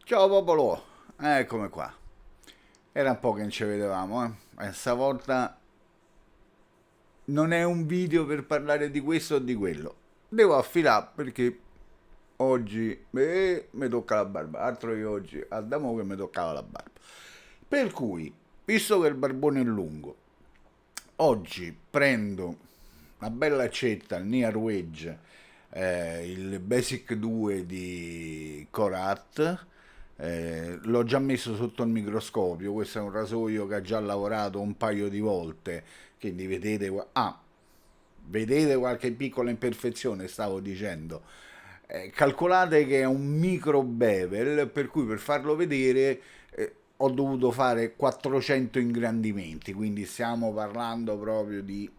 Ciao popolo, eccomi qua. Era un po' che non ci vedevamo, eh. E stavolta non è un video per parlare di questo o di quello. Devo affilare perché oggi mi tocca la barba. Altro che oggi, Adamo che mi toccava la barba. Per cui, visto che il barbone è lungo, oggi prendo una bella accetta, il Near Wedge, il Basic 2 di Corat. L'ho già messo sotto il microscopio. Questo è un rasoio che ha già lavorato un paio di volte, quindi vedete, vedete qualche piccola imperfezione, stavo dicendo. Calcolate che è un micro bevel, per cui per farlo vedere ho dovuto fare 400 ingrandimenti, quindi stiamo parlando proprio di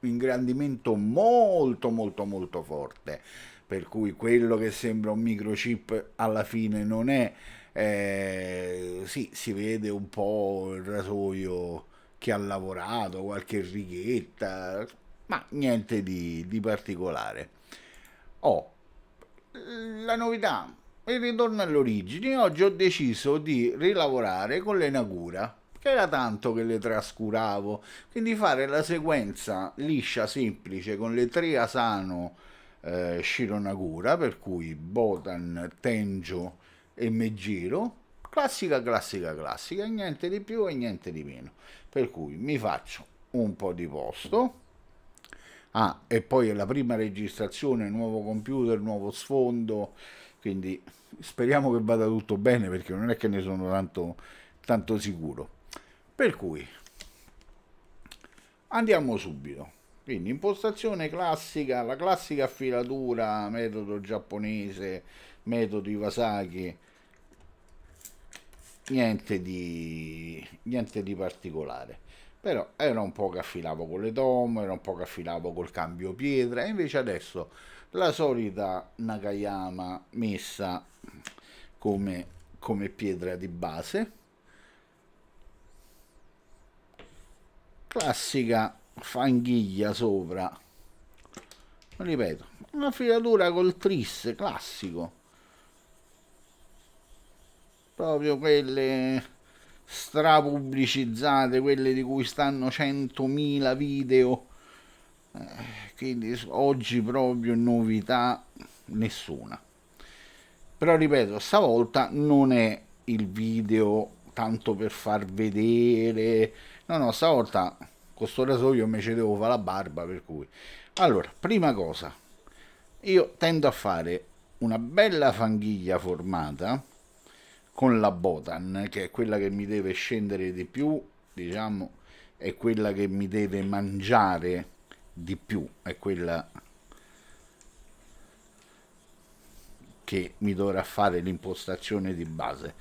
ingrandimento molto molto molto forte, per cui quello che sembra un microchip alla fine non è. Sì, si vede un po' il rasoio che ha lavorato, qualche righetta, ma niente di particolare. Oh, la novità, il ritorno alle origini. Oggi ho deciso di rilavorare con le Nagura, che era tanto che le trascuravo, quindi fare la sequenza liscia, semplice, con le tre Asano Shiro Nagura, per cui Botan, Tenjo e Megiro, classica, classica, classica, niente di più e niente di meno. Per cui mi faccio un po' di posto. Ah, e poi è la prima registrazione, nuovo computer, nuovo sfondo, quindi speriamo che vada tutto bene perché non è che ne sono tanto sicuro. Per cui andiamo subito. Quindi impostazione classica, la classica affilatura, metodo giapponese, metodo Iwasaki, niente di particolare. Però era un po' che affilavo con le tom, era un po' che affilavo col cambio pietra, e invece adesso la solita Nakayama messa come pietra di base, classica fanghiglia sopra, ripeto, una filatura col tris classico, proprio quelle strapubblicizzate, quelle di cui stanno 100.000 video. Quindi oggi proprio novità nessuna. Però ripeto, stavolta non è il video tanto per far vedere. No, no, stavolta con sto rasoio invece devo fare la barba, per cui. Allora, prima cosa, io tendo a fare una bella fanghiglia formata con la Botan, che è quella che mi deve scendere di più, diciamo, è quella che mi deve mangiare di più, è quella che mi dovrà fare l'impostazione di base.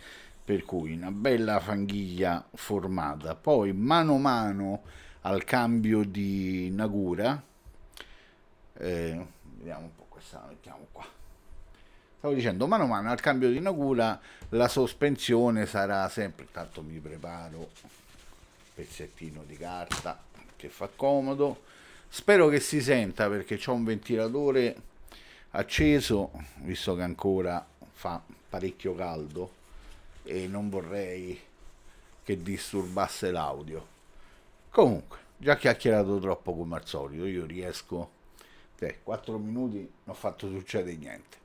Per cui una bella fanghiglia formata, poi mano a mano al cambio di Nagura, vediamo un po', questa la mettiamo qua. Stavo dicendo, mano a mano al cambio di Nagura la sospensione sarà sempre, tanto mi preparo un pezzettino di carta che fa comodo. Spero che si senta perché ho un ventilatore acceso, visto che ancora fa parecchio caldo e non vorrei che disturbasse l'audio. Comunque, già chiacchierato troppo come al solito, io riesco. 4 minuti non ho fatto succedere niente.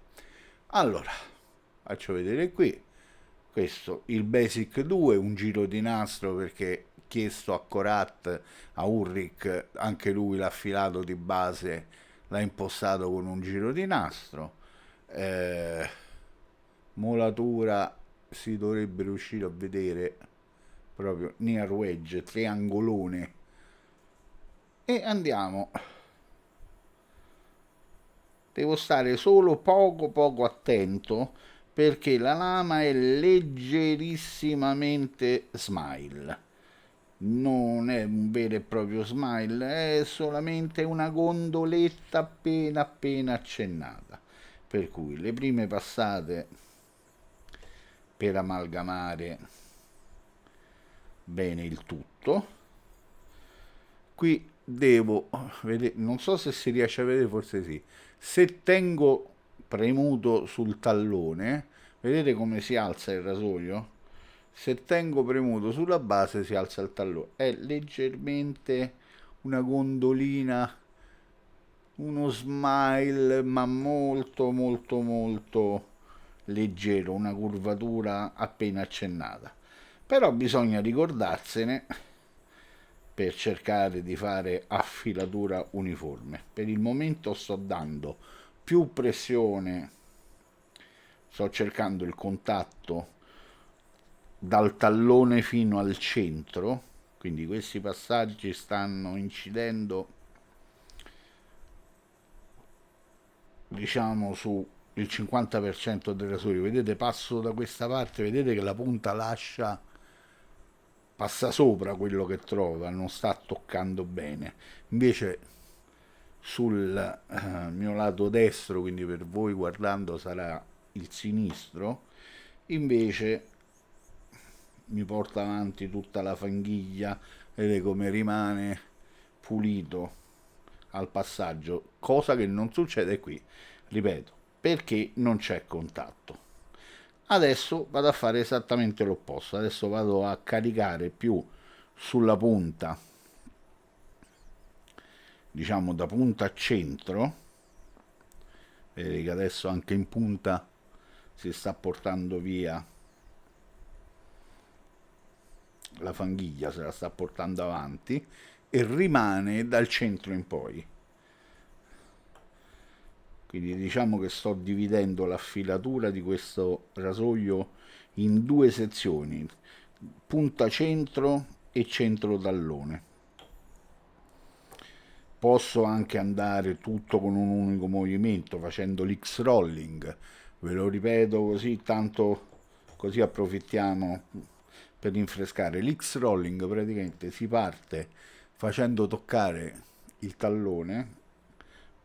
Allora, faccio vedere qui. Questo, il Basic 2, un giro di nastro perché chiesto a Corat, a Ulrich, anche lui l'ha affilato di base, l'ha impostato con un giro di nastro. Eh, Molatura si dovrebbe riuscire a vedere proprio near wedge, triangolone. E andiamo. Devo stare solo poco attento perché la lama è leggerissimamente smile. Non è un vero e proprio smile, è solamente una gondoletta appena accennata. Per cui le prime passate per amalgamare bene il tutto. Qui devo vedere, non so se si riesce a vedere, forse sì. Se tengo premuto sul tallone Vedete come si alza il rasoio? Se tengo premuto sulla base si alza il tallone. È leggermente una gondolina, uno smile, ma molto molto molto leggero, una curvatura appena accennata. Però bisogna ricordarsene per cercare di fare affilatura uniforme. Per il momento sto dando più pressione, sto cercando il contatto dal tallone fino al centro, quindi questi passaggi stanno incidendo, diciamo, su il 50% del rasoio. Vedete, passo da questa parte, vedete che la punta passa sopra quello che trova, non sta toccando bene. Invece sul mio lato destro, quindi per voi guardando sarà il sinistro, invece mi porta avanti tutta la fanghiglia, vedete come rimane pulito al passaggio, cosa che non succede qui, ripeto, perché non c'è contatto. Adesso vado a fare esattamente l'opposto, adesso vado a caricare più sulla punta, diciamo da punta a centro, vedete che adesso anche in punta si sta portando via la fanghiglia, se la sta portando avanti e rimane dal centro in poi. Quindi diciamo che sto dividendo l'affilatura di questo rasoio in due sezioni, punta centro e centro tallone. Posso anche andare tutto con un unico movimento facendo l'X-rolling, ve lo ripeto così tanto così approfittiamo per rinfrescare. L'X-rolling praticamente si parte facendo toccare il tallone,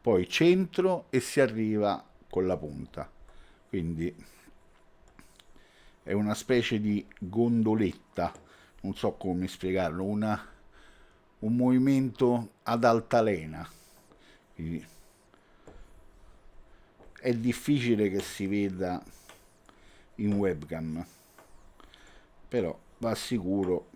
poi centro e si arriva con la punta. Quindi è una specie di gondoletta, non so come spiegarlo, un movimento ad altalena. Quindi è difficile che si veda in webcam, però va sicuro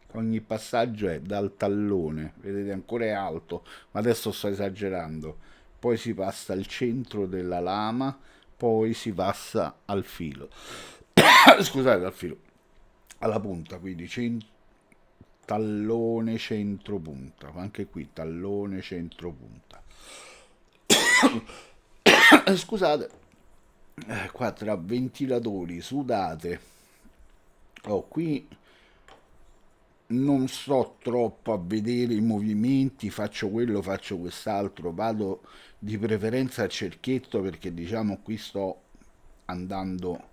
che ogni passaggio è dal tallone, vedete ancora è alto, ma adesso sto esagerando, poi si passa al centro della lama, poi si passa al filo, scusate, al filo, alla punta, quindi tallone centro punta, anche qui tallone centro punta. Scusate, qua tra ventilatori, sudate, oh, qui non sto troppo a vedere i movimenti, faccio quello, faccio quest'altro, vado di preferenza a cerchietto perché diciamo qui sto andando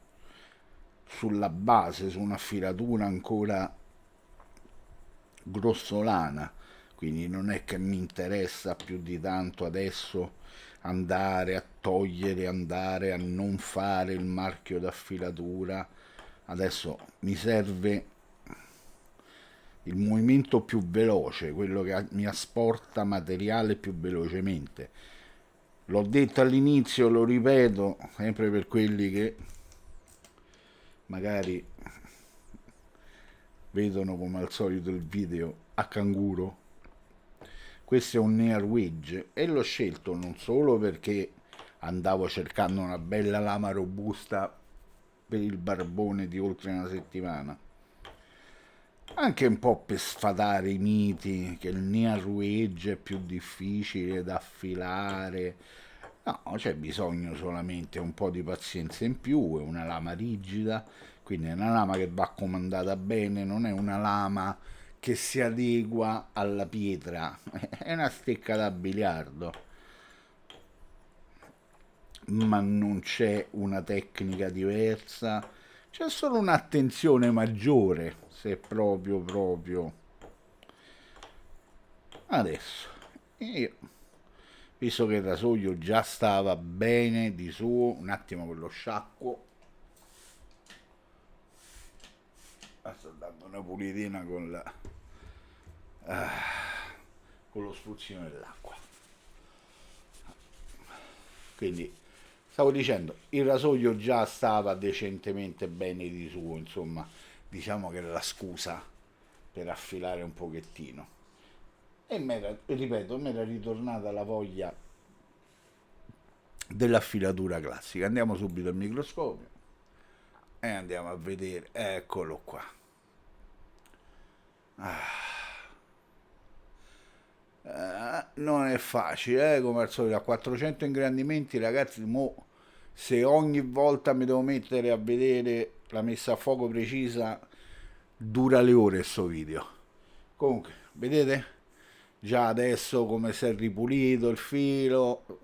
sulla base, su una filatura ancora grossolana, quindi non è che mi interessa più di tanto adesso andare a togliere, andare a non fare il marchio d'affilatura. Adesso mi serve il movimento più veloce, quello che mi asporta materiale più velocemente. L'ho detto all'inizio, lo ripeto, sempre per quelli che magari vedono come al solito il video a canguro. Questo è un near wedge e l'ho scelto non solo perché andavo cercando una bella lama robusta per il barbone di oltre una settimana, anche un po' per sfatare i miti che il near wedge è più difficile da affilare. No, c'è bisogno solamente un po' di pazienza in più, è una lama rigida, quindi è una lama che va comandata bene, non è una lama che si adegua alla pietra, è una stecca da biliardo, ma non c'è una tecnica diversa, c'è solo un'attenzione maggiore, se proprio. Adesso, io, visto che il rasoio già stava bene di suo, un attimo con lo sciacquo, sto dando una pulitina con lo spruzzino dell'acqua. Quindi Stavo dicendo, il rasoio già stava decentemente bene di suo, insomma, diciamo che era la scusa per affilare un pochettino. E ripeto, mi era ritornata la voglia dell'affilatura classica. Andiamo subito al microscopio e andiamo a vedere. Eccolo qua. Non è facile, come al solito, a 400 ingrandimenti, ragazzi, se ogni volta mi devo mettere a vedere la messa a fuoco precisa, dura le ore sto video. Comunque, vedete? Già adesso come si è ripulito il filo.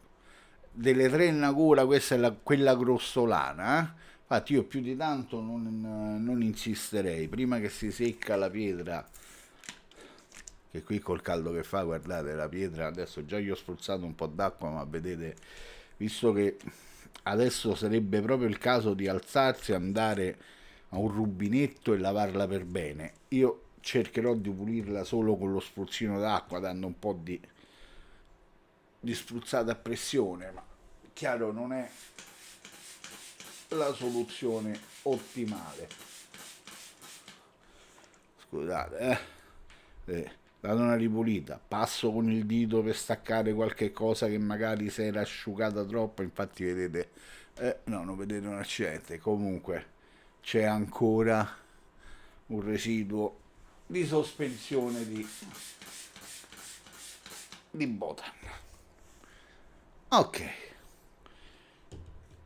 Delle tre in Nagura, questa è quella grossolana. Infatti io più di tanto non insisterei. Prima che si secca la pietra, che qui col caldo che fa, guardate, la pietra, adesso già gli ho spruzzato un po' d'acqua, ma vedete, visto che adesso sarebbe proprio il caso di alzarsi, andare a un rubinetto e lavarla per bene. Io cercherò di pulirla solo con lo spruzzino d'acqua, dando un po' di spruzzata a pressione, ma chiaro non è la soluzione ottimale. Scusate, dato una ripulita, passo con il dito per staccare qualche cosa che magari si era asciugata troppo, infatti vedete, no, non vedete un accidente, comunque c'è ancora un residuo di sospensione di Botan. Ok,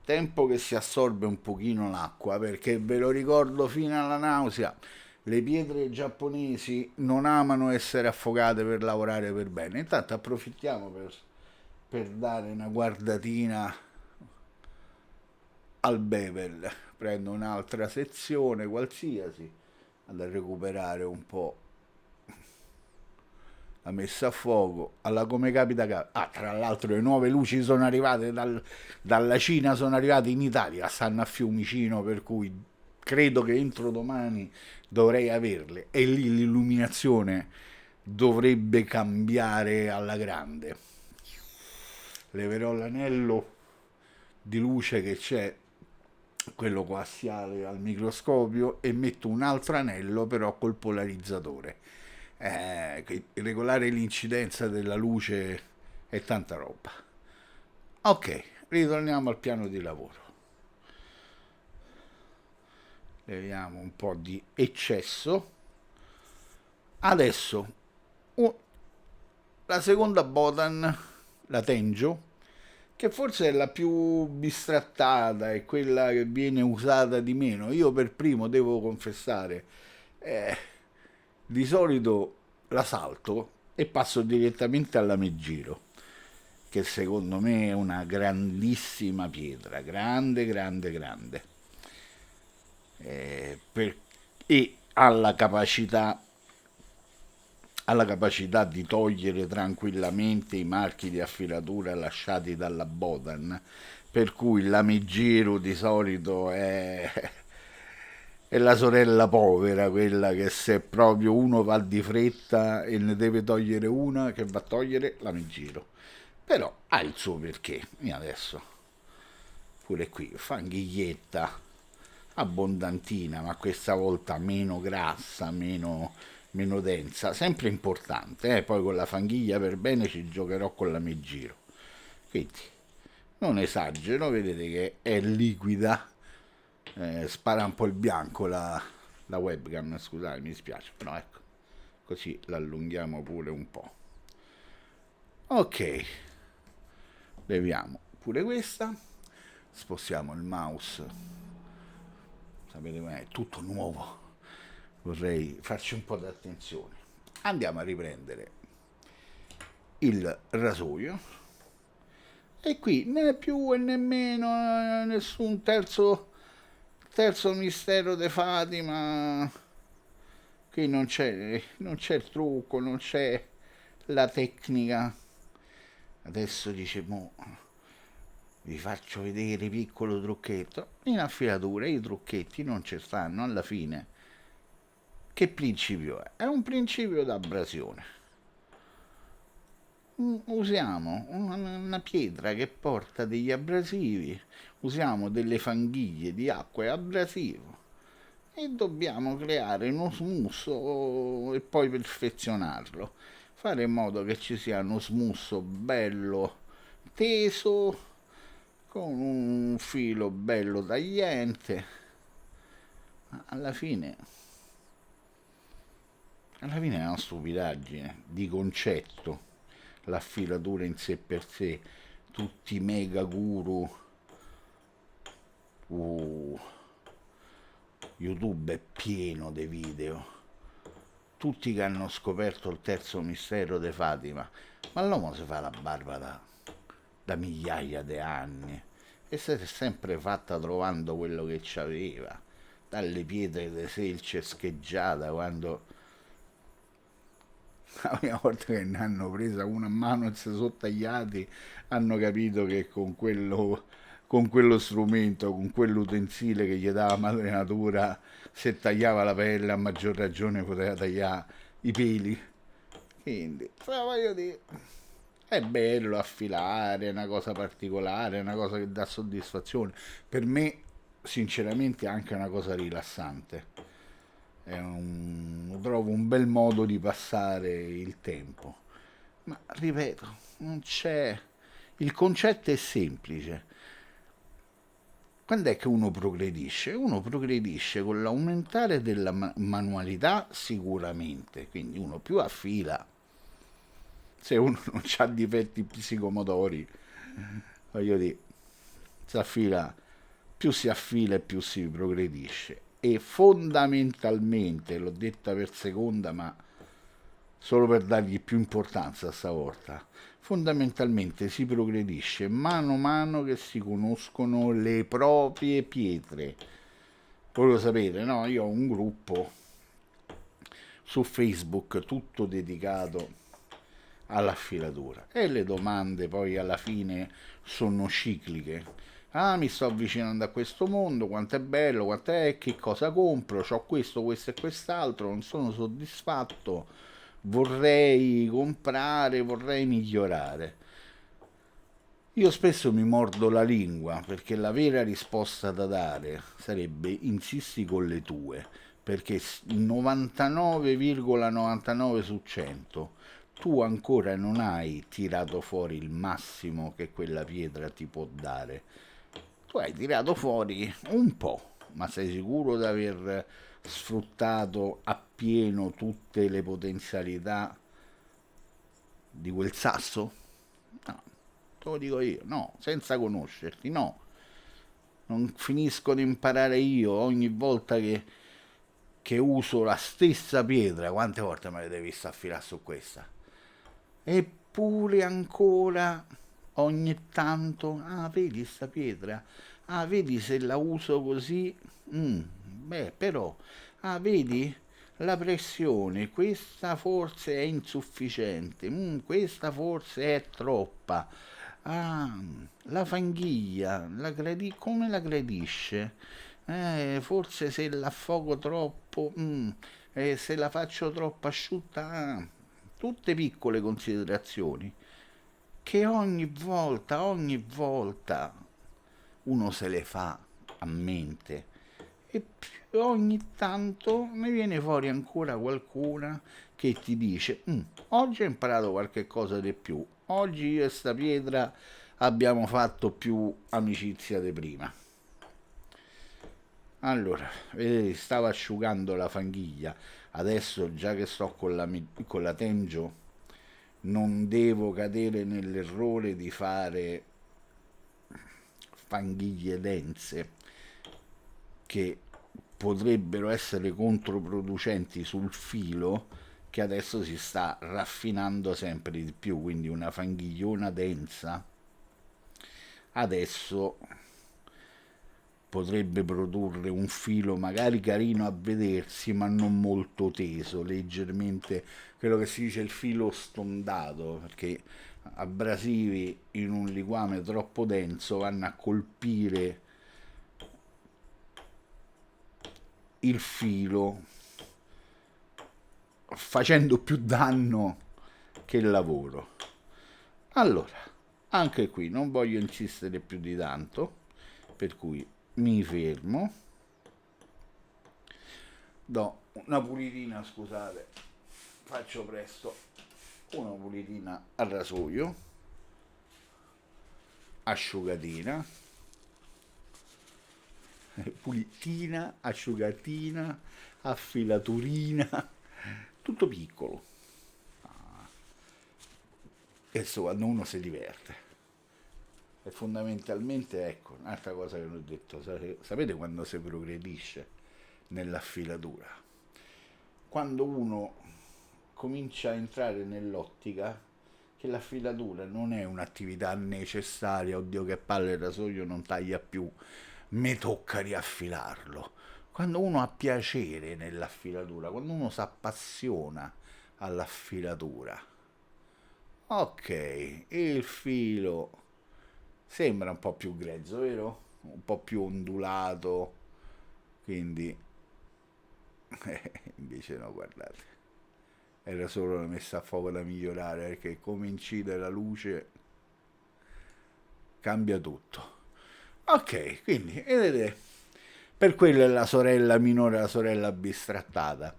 tempo che si assorbe un pochino l'acqua, perché ve lo ricordo fino alla nausea, le pietre giapponesi non amano essere affogate per lavorare per bene. Intanto approfittiamo per dare una guardatina al bevel. Prendo un'altra sezione qualsiasi, ad recuperare un po' la messa a fuoco. Alla come capita. Tra l'altro le nuove luci sono arrivate dalla Cina, sono arrivate in Italia, stanno a Fiumicino, per cui credo che entro domani dovrei averle, e lì l'illuminazione dovrebbe cambiare alla grande. Leverò l'anello di luce che c'è, quello coassiale al microscopio, e metto un altro anello però col polarizzatore. Regolare l'incidenza della luce è tanta roba. Ok, ritorniamo al piano di lavoro. Leviamo un po' di eccesso. Adesso la seconda Botan, la Tenjo, che forse è la più bistrattata e quella che viene usata di meno. Io per primo devo confessare, eh, di solito la salto e passo direttamente alla Megiro, che secondo me è una grandissima pietra, grande, grande, grande. Eh, per- e ha la capacità di togliere tranquillamente i marchi di affilatura lasciati dalla Botan, per cui la Megiro di solito è la sorella povera, quella che se proprio uno va di fretta e ne deve togliere una, che va a togliere la Megiro. Però ha il suo perché. Io adesso, pure qui, fanghiglietta abbondantina, ma questa volta meno grassa, meno densa, sempre importante, poi con la fanghiglia per bene ci giocherò con la Megiro. Quindi non esagero, vedete che è liquida, spara un po' il bianco la webcam, scusate, mi dispiace, però ecco, così l'allunghiamo pure un po'. Ok, leviamo pure questa, spostiamo il mouse, sapete com'è, è tutto nuovo, vorrei farci un po' di attenzione. Andiamo a riprendere il rasoio e qui né più e nemmeno nessun terzo mistero de Fatima. Qui non c'è il trucco, non c'è la tecnica. Adesso dice, vi faccio vedere piccolo trucchetto. In affilatura i trucchetti non ci stanno, alla fine che principio è? È un principio d'abrasione. Usiamo una pietra che porta degli abrasivi, usiamo delle fanghiglie di acqua e abrasivo e dobbiamo creare uno smusso e poi perfezionarlo, fare in modo che ci sia uno smusso bello teso, con un filo bello tagliente. Alla fine, alla fine è una stupidaggine di concetto, l'affilatura in sé per sé, tutti i mega guru, uh, YouTube è pieno di video, tutti che hanno scoperto il terzo mistero di Fatima, ma l'uomo si fa la barba da migliaia di anni e si è sempre fatta trovando quello che c'aveva, dalle pietre di selce scheggiata quando la prima volta che ne hanno presa una a mano e si sono tagliati hanno capito che con quello strumento, con quell'utensile che gli dava madre natura, se tagliava la pelle a maggior ragione poteva tagliare i peli. Quindi, voglio dire, è bello affilare, è una cosa particolare, è una cosa che dà soddisfazione. Per me, sinceramente, è anche una cosa rilassante. Trovo un bel modo di passare il tempo. Ma ripeto, non c'è. Il concetto è semplice. Quando è che uno progredisce? Uno progredisce con l'aumentare della manualità sicuramente, quindi uno più affila. Se uno non ha difetti psicomotori, voglio dire, si affila, più si affila e più si progredisce. E fondamentalmente, l'ho detta per seconda, ma solo per dargli più importanza stavolta, fondamentalmente si progredisce mano a mano che si conoscono le proprie pietre. Voi lo sapete, no? Io ho un gruppo su Facebook tutto dedicato all'affilatura e le domande poi alla fine sono cicliche. Ah, mi sto avvicinando a questo mondo, quanto è bello, quanto è, che cosa compro, ho questo, questo e quest'altro, non sono soddisfatto, vorrei comprare, vorrei migliorare. Io spesso mi mordo la lingua perché la vera risposta da dare sarebbe insisti con le tue, perché 99,99 su 100 tu ancora non hai tirato fuori il massimo che quella pietra ti può dare. Tu hai tirato fuori un po', ma sei sicuro di aver sfruttato appieno tutte le potenzialità di quel sasso? No, te lo dico io, no, senza conoscerti, no. Non finisco di imparare io ogni volta che uso la stessa pietra. Quante volte me le devi affilare su questa? Eppure ancora ogni tanto, ah, vedi sta pietra? Ah, vedi se la uso così? Beh, però, ah, vedi? La pressione, questa forse è insufficiente, questa forse è troppa. Ah, la fanghiglia, come la gradisce? Forse se la affogo troppo, se la faccio troppo asciutta, tutte piccole considerazioni che ogni volta uno se le fa a mente e ogni tanto ne viene fuori ancora qualcuna che ti dice oggi ho imparato qualche cosa di più, oggi io e sta pietra abbiamo fatto più amicizia di prima. Allora, vedete, stavo asciugando la fanghiglia, adesso già che sto con la Tenjo non devo cadere nell'errore di fare fanghiglie dense che potrebbero essere controproducenti sul filo che adesso si sta raffinando sempre di più, quindi una fanghigliona densa adesso potrebbe produrre un filo magari carino a vedersi ma non molto teso, leggermente quello che si dice il filo stondato, perché abrasivi in un liquame troppo denso vanno a colpire il filo facendo più danno che lavoro. Allora, anche qui non voglio insistere più di tanto, per cui mi fermo, do una pulitina, scusate, faccio presto, una pulitina al rasoio, asciugatina, pulitina, asciugatina, affilaturina, tutto piccolo. Questo quando uno si diverte. E fondamentalmente, ecco, un'altra cosa che non ho detto, sapete quando si progredisce nell'affilatura? Quando uno comincia a entrare nell'ottica che l'affilatura non è un'attività necessaria, oddio che palle il rasoio non taglia più, mi tocca riaffilarlo. Quando uno ha piacere nell'affilatura, quando uno si appassiona all'affilatura, ok, il filo sembra un po' più grezzo, vero? Un po' più ondulato, quindi invece no, guardate, era solo una messa a fuoco da migliorare perché come incide la luce cambia tutto. Ok, quindi vedete, per quello è la sorella minore, la sorella bistrattata.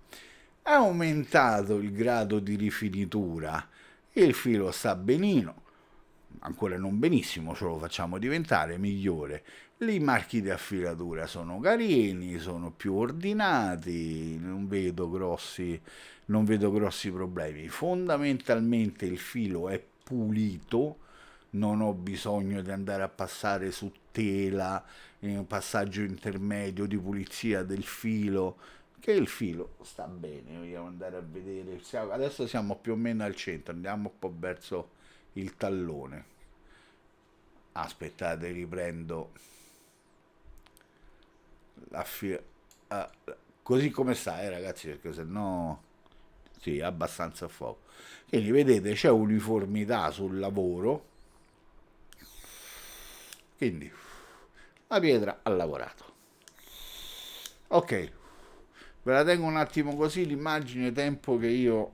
Ha aumentato il grado di rifinitura, il filo sta benino, ancora non benissimo, ce lo facciamo diventare migliore. I marchi di affilatura sono carini, sono più ordinati, non vedo grossi problemi. Fondamentalmente il filo è pulito, non ho bisogno di andare a passare su tela, in un passaggio intermedio di pulizia del filo, che il filo sta bene, vogliamo andare a vedere. Adesso siamo più o meno al centro, andiamo un po' verso il tallone. Aspettate, riprendo la fila. ah, Così come sta, ragazzi, perché se no sì, abbastanza a fuoco. Quindi vedete c'è uniformità sul lavoro, quindi la pietra ha lavorato. Ok, ve la tengo un attimo così l'immagine, tempo che io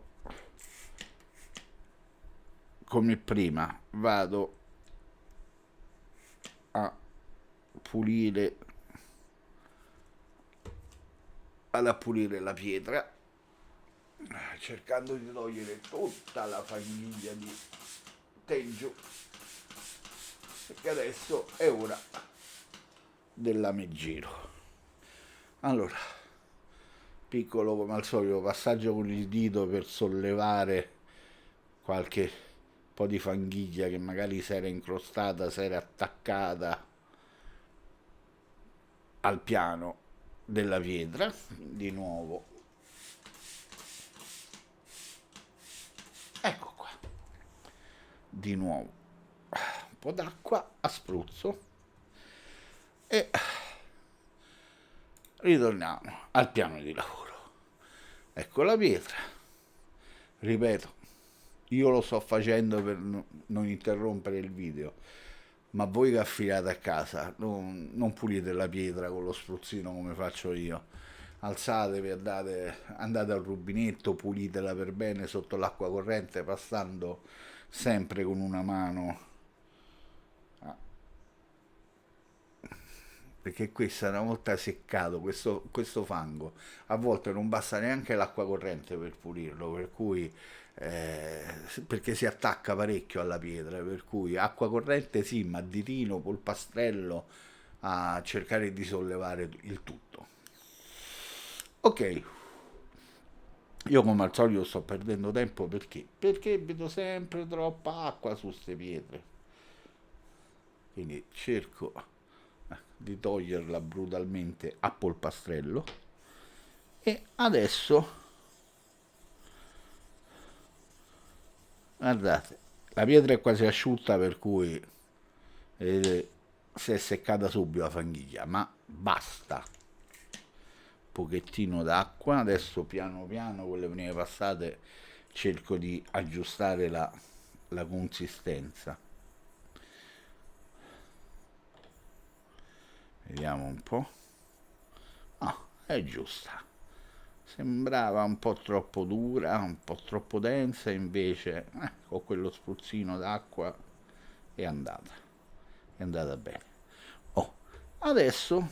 come prima vado a pulire la pietra, cercando di togliere tutta la famiglia di teggio, perché adesso è ora della meggiro. Allora, piccolo come al solito passaggio con il dito per sollevare qualche po' di fanghiglia che magari si era incrostata, si era attaccata al piano della pietra. Di nuovo, ecco qua, di nuovo un po' d'acqua a spruzzo e ritorniamo al piano di lavoro. Ecco la pietra, ripeto, io lo sto facendo per non interrompere il video, ma voi che affilate a casa non pulite la pietra con lo spruzzino come faccio io. Alzatevi, andate al rubinetto, pulitela per bene sotto l'acqua corrente, passando sempre con una mano. Ah, perché questa una volta seccato, questo fango, a volte non basta neanche l'acqua corrente per pulirlo, per cui eh, perché si attacca parecchio alla pietra, per cui acqua corrente sì, ma ditino, polpastrello a cercare di sollevare il tutto. Ok, io come al solito sto perdendo tempo perché vedo sempre troppa acqua su queste pietre, quindi cerco di toglierla brutalmente a polpastrello e adesso guardate, la pietra è quasi asciutta, per cui vedete, si è seccata subito la fanghiglia, ma basta pochettino d'acqua. Adesso piano piano con le prime passate cerco di aggiustare la consistenza. Vediamo un po'. Ah, è giusta. Sembrava un po' troppo dura, un po' troppo densa, invece con quello spruzzino d'acqua è andata bene. Oh, adesso,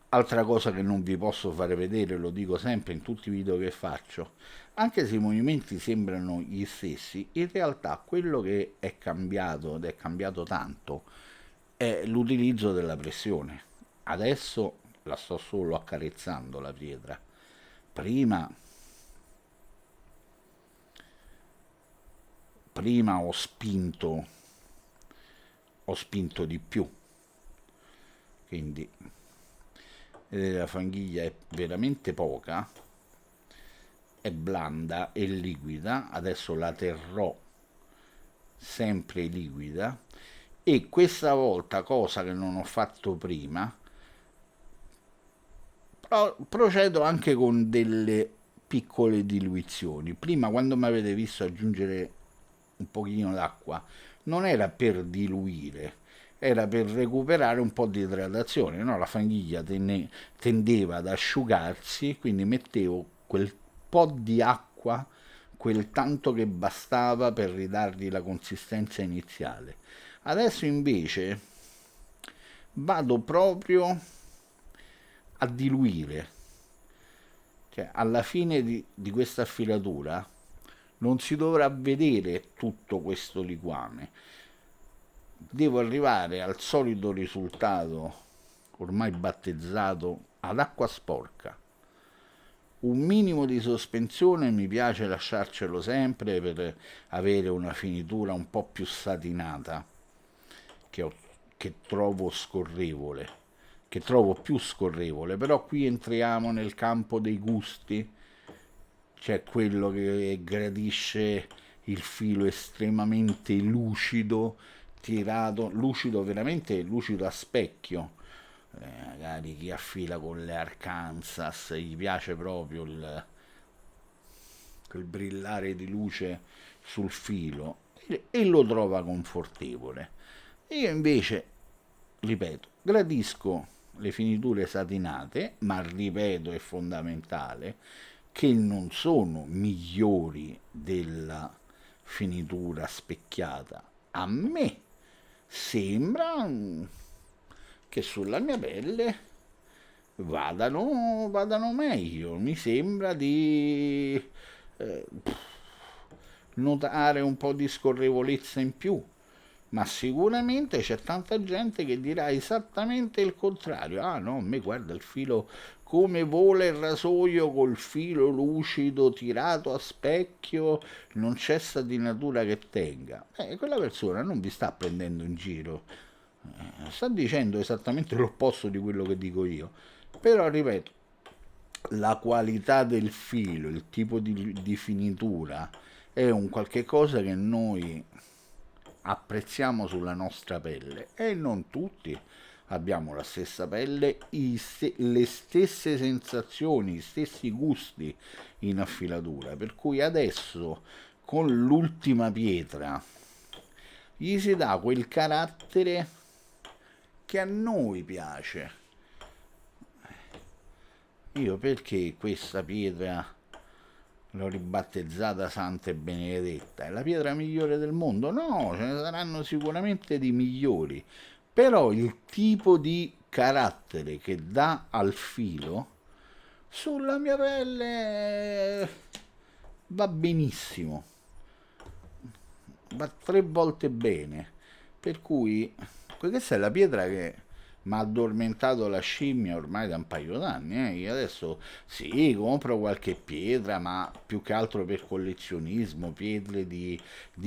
altra cosa che non vi posso fare vedere, lo dico sempre in tutti i video che faccio, anche se i movimenti sembrano gli stessi, in realtà quello che è cambiato, ed è cambiato tanto, è l'utilizzo della pressione. Adesso la sto solo accarezzando la pietra. Prima, prima ho spinto di più, quindi la fanghiglia è veramente poca, è blanda e liquida, adesso la terrò sempre liquida e questa volta, cosa che non ho fatto prima, procedo anche con delle piccole diluizioni. Prima, quando mi avete visto aggiungere un pochino d'acqua, non era per diluire, era per recuperare un po' di idratazione, no? La fanghiglia tendeva ad asciugarsi, quindi mettevo quel po' di acqua, quel tanto che bastava per ridargli la consistenza iniziale. Adesso invece vado proprio a diluire, cioè alla fine di questa filatura non si dovrà vedere tutto questo liquame, devo arrivare al solito risultato ormai battezzato ad acqua sporca. Un minimo di sospensione mi piace lasciarcelo sempre per avere una finitura un po' più satinata che, che trovo scorrevole, che trovo più scorrevole, però qui entriamo nel campo dei gusti. C'è quello che gradisce il filo estremamente lucido, tirato, lucido, veramente lucido a specchio. Magari chi affila con le Arkansas gli piace proprio quel brillare di luce sul filo e lo trova confortevole. Io invece, ripeto, gradisco le finiture satinate, ma ripeto, è fondamentale che non sono migliori della finitura specchiata. A me sembra che sulla mia pelle vadano meglio. Mi sembra di notare un po' di scorrevolezza in più, ma sicuramente c'è tanta gente che dirà esattamente il contrario. Ah no, a me guarda il filo come vola il rasoio col filo lucido tirato a specchio, non c'è satinatura che tenga. Quella persona non vi sta prendendo in giro, sta dicendo esattamente l'opposto di quello che dico io. Però ripeto, la qualità del filo, il tipo di finitura è un qualche cosa che noi apprezziamo sulla nostra pelle e non tutti abbiamo la stessa pelle, le stesse sensazioni, gli stessi gusti in affilatura, per cui adesso con l'ultima pietra gli si dà quel carattere che a noi piace. Io perché questa pietra l'ho ribattezzata Santa e Benedetta? È la pietra migliore del mondo? No, ce ne saranno sicuramente di migliori, però il tipo di carattere che dà al filo sulla mia pelle va benissimo, va 3 volte bene, per cui questa è la pietra che mi ha addormentato la scimmia ormai da un paio d'anni. Io adesso sì, compro qualche pietra, ma più che altro per collezionismo, pietre di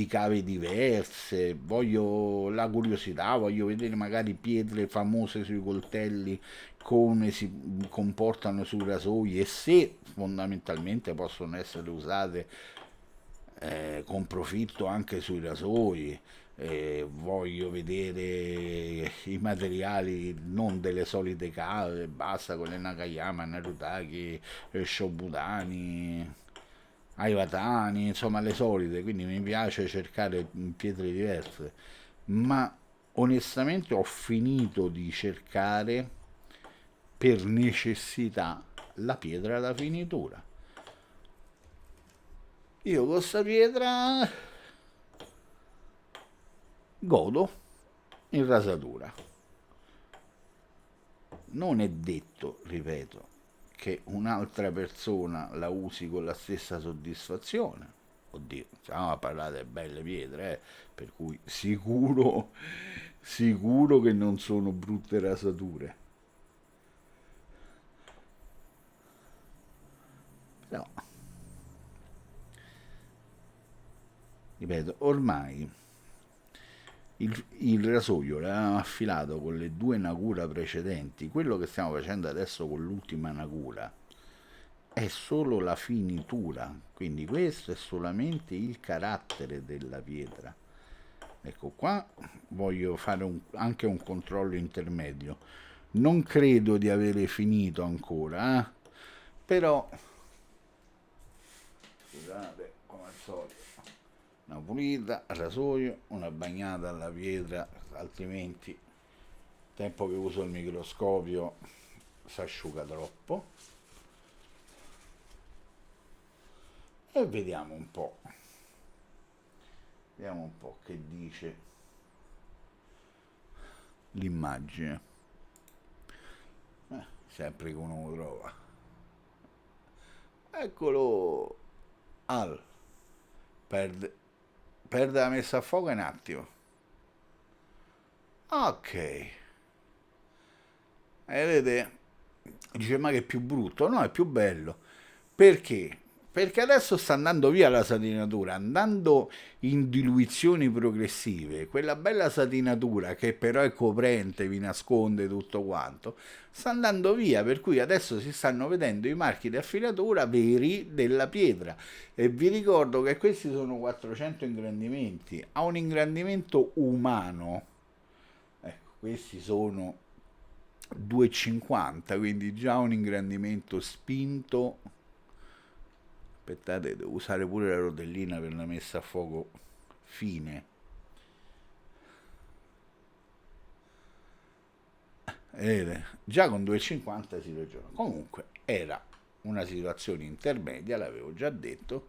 cave diverse, voglio la curiosità, voglio vedere magari pietre famose sui coltelli, come si comportano sui rasoi e se fondamentalmente possono essere usate con profitto anche sui rasoi. Voglio vedere i materiali non delle solite cave, basta con le Nakayama, Narutaki, Shobutani, Aivatani, insomma le solite, quindi mi piace cercare pietre diverse, ma onestamente ho finito di cercare per necessità la pietra da finitura. Io con sta pietra godo in rasatura. Non è detto, ripeto, che un'altra persona la usi con la stessa soddisfazione. Oddio, stiamo a parlare di belle pietre, per cui sicuro, sicuro che non sono brutte rasature. Però, ripeto, ormai il rasoio l'avevamo affilato con le due nacura precedenti, quello che stiamo facendo adesso con l'ultima nacura è solo la finitura, quindi questo è solamente il carattere della pietra. Ecco qua voglio fare anche un controllo intermedio. Non credo di avere finito ancora, però scusate, come al solito, una pulita al rasoio, una bagnata alla pietra, altrimenti tempo che uso il microscopio si asciuga troppo. E vediamo un po' che dice l'immagine. Sempre che uno lo trova. Eccolo. Al. Perde, perde la messa a fuoco un attimo. Ok. E vedete? Dice ma che è più brutto? No, è più bello. Perché? Perché adesso sta andando via la satinatura, andando in diluizioni progressive. Quella bella satinatura che però è coprente, vi nasconde tutto quanto, sta andando via, per cui adesso si stanno vedendo i marchi di affilatura veri della pietra. E vi ricordo che questi sono 400 ingrandimenti. A un ingrandimento umano, ecco, questi sono 2,50, quindi già un ingrandimento spinto. Aspettate, devo usare pure la rotellina per la messa a fuoco fine. Già con 2,50 si ragiona. Comunque era una situazione intermedia, l'avevo già detto.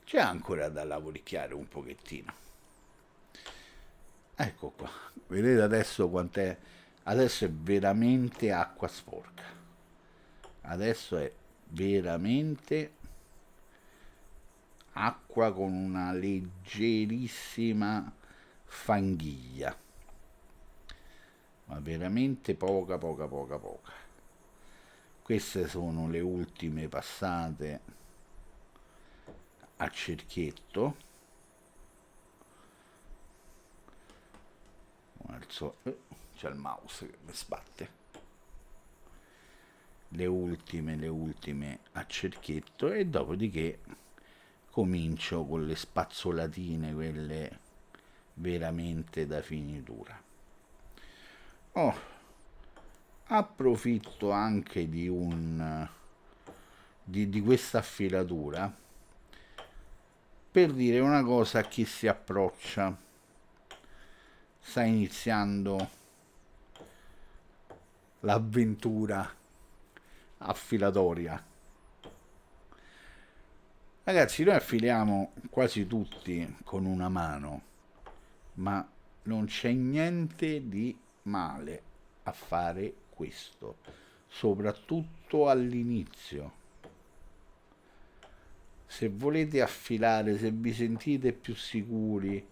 C'è ancora da lavoricchiare un pochettino. Ecco qua. Vedete adesso quant'è? Adesso è veramente acqua sporca. Adesso è veramente acqua con una leggerissima fanghiglia, ma veramente poca, poca, poca, poca. Queste sono le ultime passate a cerchietto. C'è il mouse che mi sbatte. Le ultime a cerchietto, e dopodiché comincio con le spazzolatine, quelle veramente da finitura. Oh, approfitto anche di questa affilatura per dire una cosa a chi si approccia, sta iniziando l'avventura affilatoria. Ragazzi, noi affiliamo quasi tutti con una mano, ma non c'è niente di male a fare questo, soprattutto all'inizio. Se volete affilare, se vi sentite più sicuri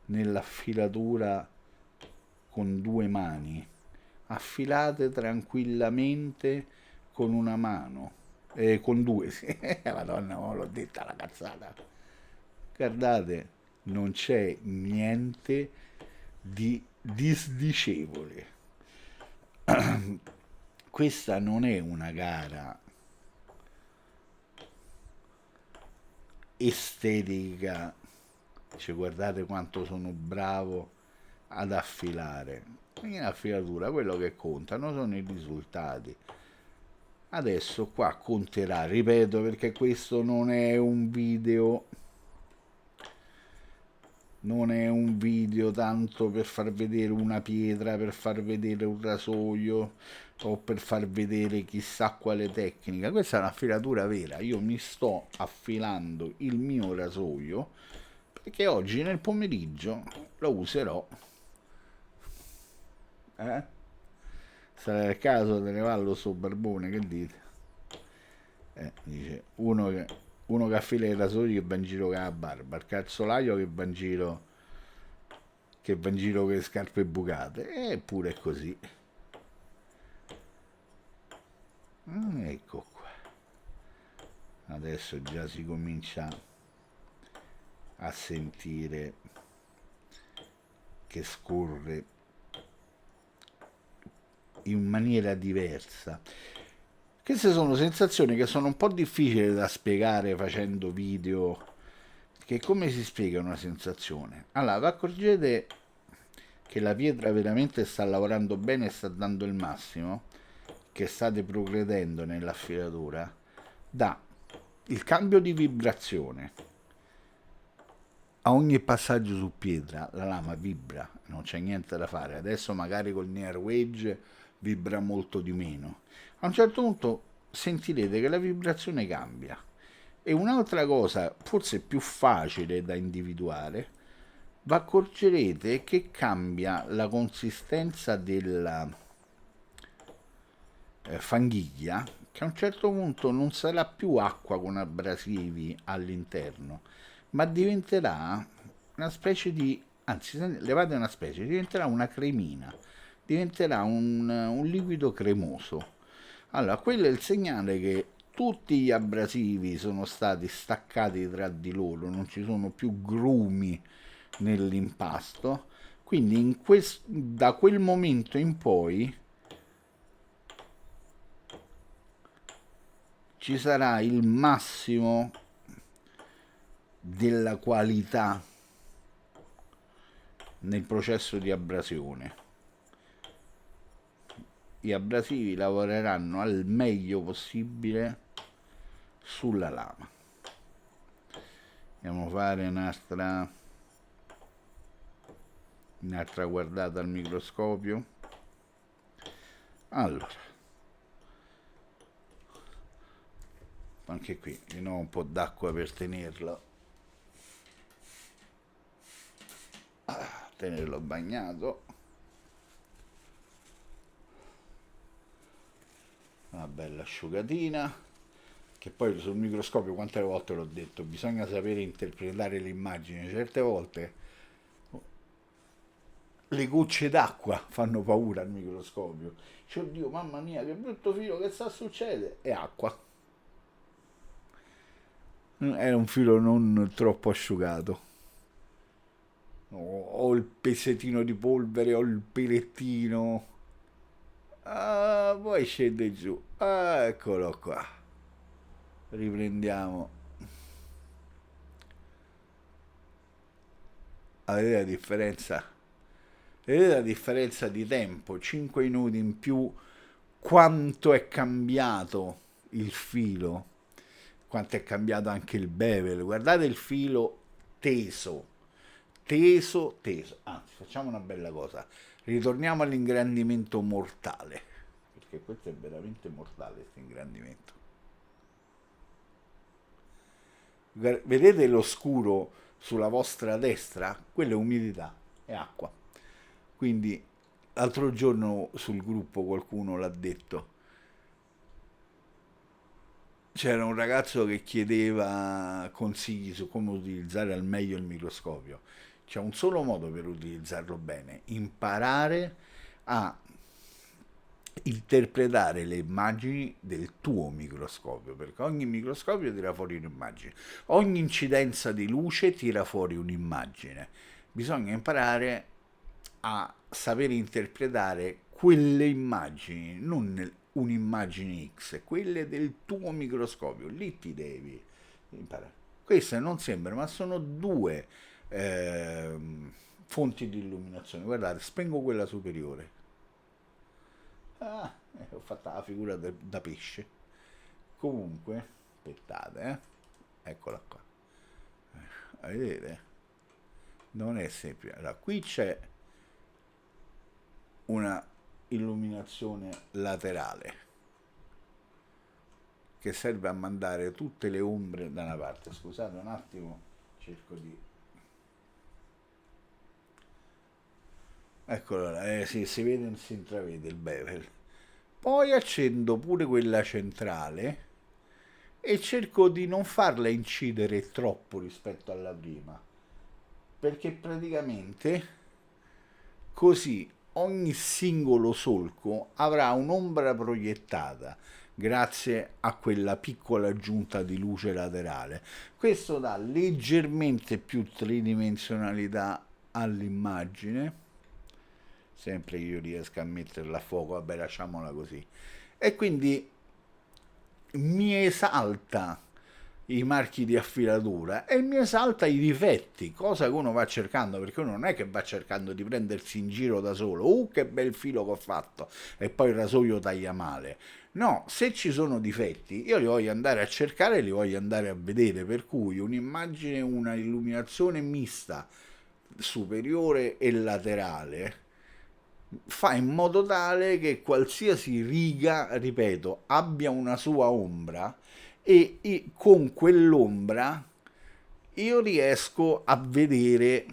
nell'affilatura con due mani, affilate tranquillamente con una mano, con due, sì. Madonna, ma l'ho detta la cazzata. Guardate, non c'è niente di disdicevole. Questa non è una gara estetica, cioè guardate quanto sono bravo ad affilare. In affilatura quello che contano sono i risultati. Adesso qua conterà, ripeto, perché questo non è un video non è un video tanto per far vedere una pietra, per far vedere un rasoio o per far vedere chissà quale tecnica. Questa è un'affilatura vera. Io mi sto affilando il mio rasoio perché oggi nel pomeriggio lo userò. Eh? Sarà il caso di levarlo sto barbone, che dite? Dice uno che affila il rasoio che va in giro con la barba, il calzolaio che va in giro con le scarpe bucate, eppure è così. Ecco qua, adesso già si comincia a sentire che scorre in maniera diversa. Queste sono sensazioni che sono un po' difficili da spiegare facendo video. Che come si spiega una sensazione? Allora, vi accorgete che la pietra veramente sta lavorando bene e sta dando il massimo, che state progredendo nell'affilatura, da il cambio di vibrazione. A ogni passaggio su pietra la lama vibra, non c'è niente da fare. Adesso magari col Near Wedge vibra molto di meno. A un certo punto sentirete che la vibrazione cambia. E un'altra cosa, forse più facile da individuare, vi accorgerete che cambia la consistenza della fanghiglia, che a un certo punto non sarà più acqua con abrasivi all'interno, ma diventerà una specie di, anzi, levate una specie, diventerà una cremina, diventerà un liquido cremoso. Allora, quello è il segnale che tutti gli abrasivi sono stati staccati tra di loro, non ci sono più grumi nell'impasto. Quindi da quel momento in poi ci sarà il massimo della qualità nel processo di abrasione. Gli abrasivi lavoreranno al meglio possibile sulla lama. Andiamo a fare un'altra guardata al microscopio. Allora, anche qui di nuovo un po' d'acqua per tenerlo bagnato. Una bella asciugatina, che poi sul microscopio quante volte l'ho detto, bisogna sapere interpretare l'immagine. Certe volte le gocce d'acqua fanno paura al microscopio. Dice, oddio, mamma mia, che brutto filo, che sta succedendo? È acqua. È un filo non troppo asciugato. O il pezzettino di polvere o il pelettino. Ah, poi scende giù. Ah, eccolo qua. Riprendiamo. Vedete la differenza? Vedete la differenza di tempo? 5 minuti in più. Quanto è cambiato il filo? Quanto è cambiato anche il bevel? Guardate il filo teso. Teso, teso. Anzi, facciamo una bella cosa. Ritorniamo all'ingrandimento mortale. Perché questo è veramente mortale, questo ingrandimento. Vedete lo scuro sulla vostra destra? Quella è umidità, è acqua. Quindi l'altro giorno sul gruppo qualcuno l'ha detto. C'era un ragazzo che chiedeva consigli su come utilizzare al meglio il microscopio. C'è un solo modo per utilizzarlo bene: imparare a interpretare le immagini del tuo microscopio, perché ogni microscopio tira fuori un'immagine, ogni incidenza di luce tira fuori un'immagine. Bisogna imparare a sapere interpretare quelle immagini, non un'immagine X, quelle del tuo microscopio, lì ti devi imparare. Queste non sembrano, ma sono due fonti di illuminazione. Guardate, spengo quella superiore. Ah, ho fatto la figura da pesce. Comunque, aspettate, eccola qua. Vedete? non è semplice. Allora, qui c'è una illuminazione laterale che serve a mandare tutte le ombre da una parte. Scusate un attimo, cerco di... Eccolo là, sì, si vede, si intravede il bevel. Poi accendo pure quella centrale e cerco di non farla incidere troppo rispetto alla prima, perché praticamente così ogni singolo solco avrà un'ombra proiettata grazie a quella piccola aggiunta di luce laterale. Questo dà leggermente più tridimensionalità all'immagine, sempre che io riesca a metterla a fuoco, vabbè lasciamola così. E quindi mi esalta i marchi di affilatura e mi esalta i difetti, cosa che uno va cercando, perché uno non è che va cercando di prendersi in giro da solo, che bel filo che ho fatto, e poi il rasoio taglia male. No, se ci sono difetti, io li voglio andare a cercare e li voglio andare a vedere, per cui un'immagine, una illuminazione mista, superiore e laterale, fa in modo tale che qualsiasi riga, ripeto, abbia una sua ombra e con quell'ombra io riesco a vedere,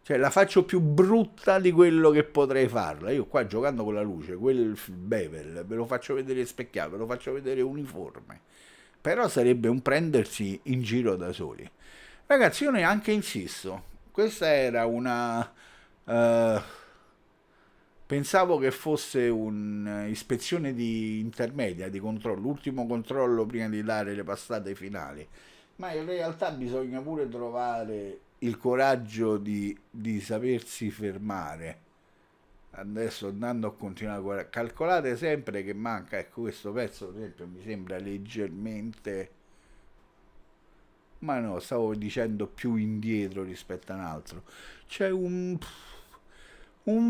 cioè la faccio più brutta di quello che potrei farla. Io qua giocando con la luce, quel bevel ve lo faccio vedere specchiato, ve lo faccio vedere uniforme, però sarebbe un prendersi in giro da soli. Ragazzi, io neanche insisto, questa era una... Uh, pensavo che fosse un'ispezione di intermedia, di controllo, l'ultimo controllo prima di dare le passate finali, ma in realtà bisogna pure trovare il coraggio di sapersi fermare. Adesso andando a continuare a guardare, calcolate sempre che manca, ecco questo pezzo per esempio mi sembra leggermente, ma no, stavo dicendo più indietro rispetto a un altro. C'è un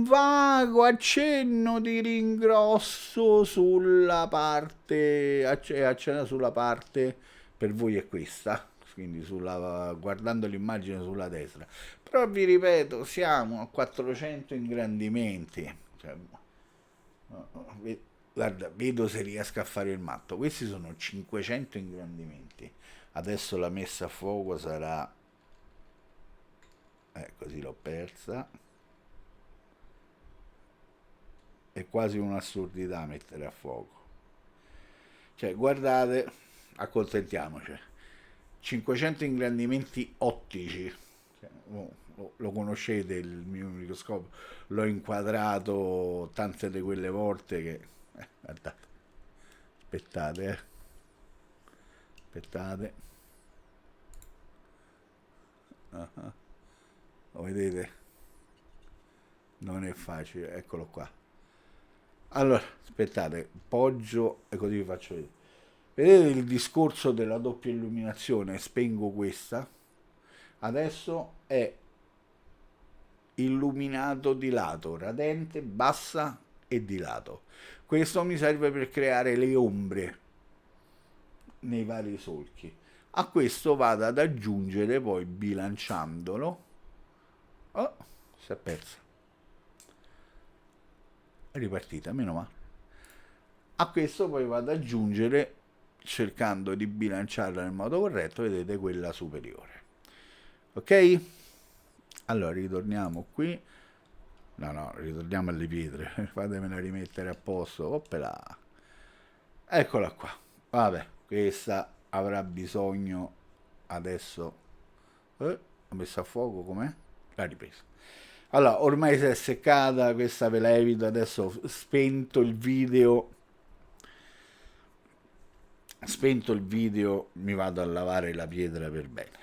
vago accenno di ringrosso sulla parte, accenna sulla parte, per voi è questa, quindi guardando l'immagine sulla destra. Però vi ripeto, siamo a 400 ingrandimenti. Cioè, guarda, vedo se riesco a fare il matto. Questi sono 500 ingrandimenti. Adesso la messa a fuoco sarà... così l'ho persa. È quasi un'assurdità mettere a fuoco. Cioè, guardate, accontentiamoci. 500 ingrandimenti ottici. Cioè, lo conoscete il mio microscopio, l'ho inquadrato tante di quelle volte che... guardate, aspettate, aspettate. Uh-huh. Lo vedete? Non è facile, eccolo qua. Allora, aspettate, poggio e così vi faccio vedere. Vedete il discorso della doppia illuminazione? Spengo questa. Adesso è illuminato di lato, radente, bassa e di lato. Questo mi serve per creare le ombre nei vari solchi. A questo vado ad aggiungere poi bilanciandolo. Oh, si è persa. È ripartita, meno male. A questo poi vado ad aggiungere, cercando di bilanciarla nel modo corretto, vedete quella superiore. Ok? Allora ritorniamo qui. No, ritorniamo alle pietre. Fatemela rimettere a posto. Oppela. Eccola qua. Vabbè, questa avrà bisogno adesso. Ho messo a fuoco com'è? La ripresa. Allora, ormai si è seccata, questa ve la evito. Adesso ho spento il video. Spento il video, mi vado a lavare la pietra per bene.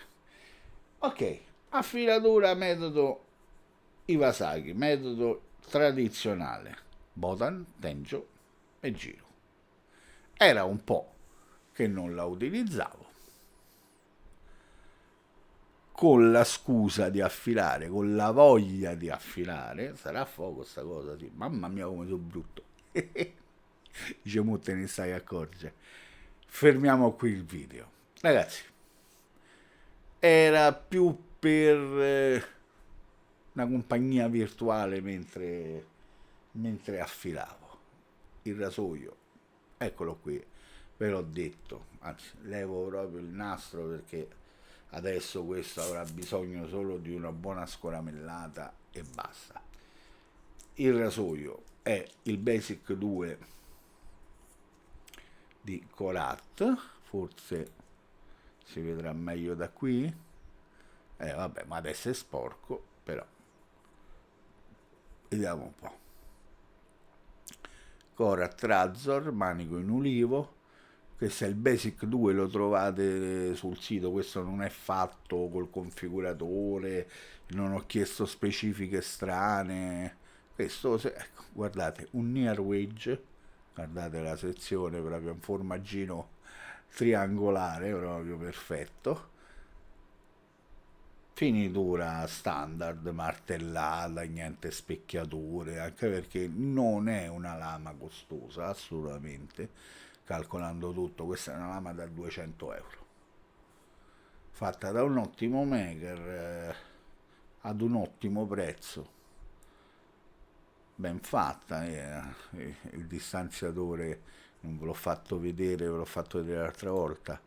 Ok, affilatura metodo Iwasaki, metodo tradizionale. Botan, tenjo e giro. Era un po' che non la utilizzavo. Con la scusa di affilare, con la voglia di affilare, sarà a fuoco sta cosa, sì. Mamma mia come sono brutto. Dice, mo te ne stai accorge. Fermiamo qui il video. Ragazzi, era più per una compagnia virtuale mentre affilavo il rasoio. Eccolo qui, ve l'ho detto, anzi levo proprio il nastro perché adesso questo avrà bisogno solo di una buona scoramellata e basta. Il rasoio è il Basic 2 di Corat, forse si vedrà meglio da qui. Vabbè, ma adesso è sporco, però vediamo un po'. Corat Razor, manico in ulivo. Questo è il Basic 2, lo trovate sul sito, questo non è fatto col configuratore, non ho chiesto specifiche strane. Questo, ecco, guardate, un Near Wedge, guardate la sezione proprio un formaggino triangolare, proprio perfetto. Finitura standard, martellata, niente specchiature, anche perché non è una lama costosa, assolutamente, calcolando tutto, questa è una lama da 200 euro, fatta da un ottimo maker ad un ottimo prezzo, ben fatta, il distanziatore non ve l'ho fatto vedere, ve l'ho fatto vedere l'altra volta,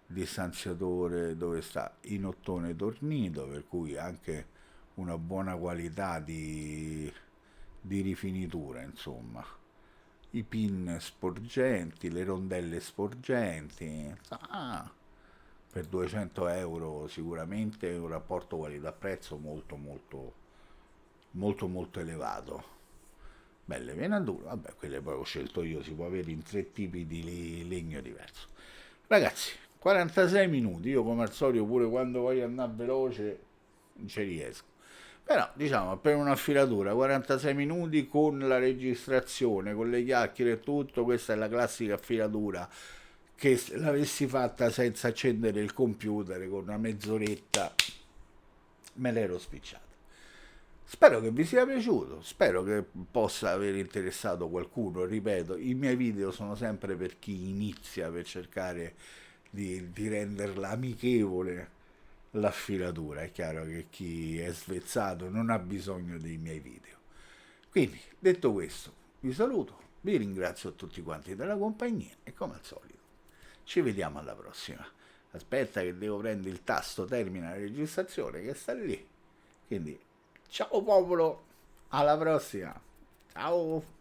distanziatore dove sta in ottone tornito, per cui anche una buona qualità di rifinitura, insomma. I pin sporgenti, le rondelle sporgenti. Per 200 euro sicuramente un rapporto qualità-prezzo molto molto molto molto elevato. Belle venature, vabbè, quelle poi ho scelto io, si può avere in tre tipi di legno diverso. Ragazzi, 46 minuti, io come al solito pure quando voglio andare veloce non ci riesco. Però diciamo per un'affilatura 46 minuti con la registrazione, con le chiacchiere e tutto, questa è la classica affilatura che se l'avessi fatta senza accendere il computer con una mezz'oretta me l'ero spicciata. Spero che vi sia piaciuto, spero che possa aver interessato qualcuno. Ripeto, i miei video sono sempre per chi inizia, per cercare di renderla amichevole l'affilatura. È chiaro che chi è svezzato non ha bisogno dei miei video. Quindi, detto questo, vi saluto, vi ringrazio a tutti quanti della compagnia e come al solito ci vediamo alla prossima. Aspetta che devo prendere il tasto termina la registrazione che sta lì. Quindi ciao popolo, alla prossima. Ciao.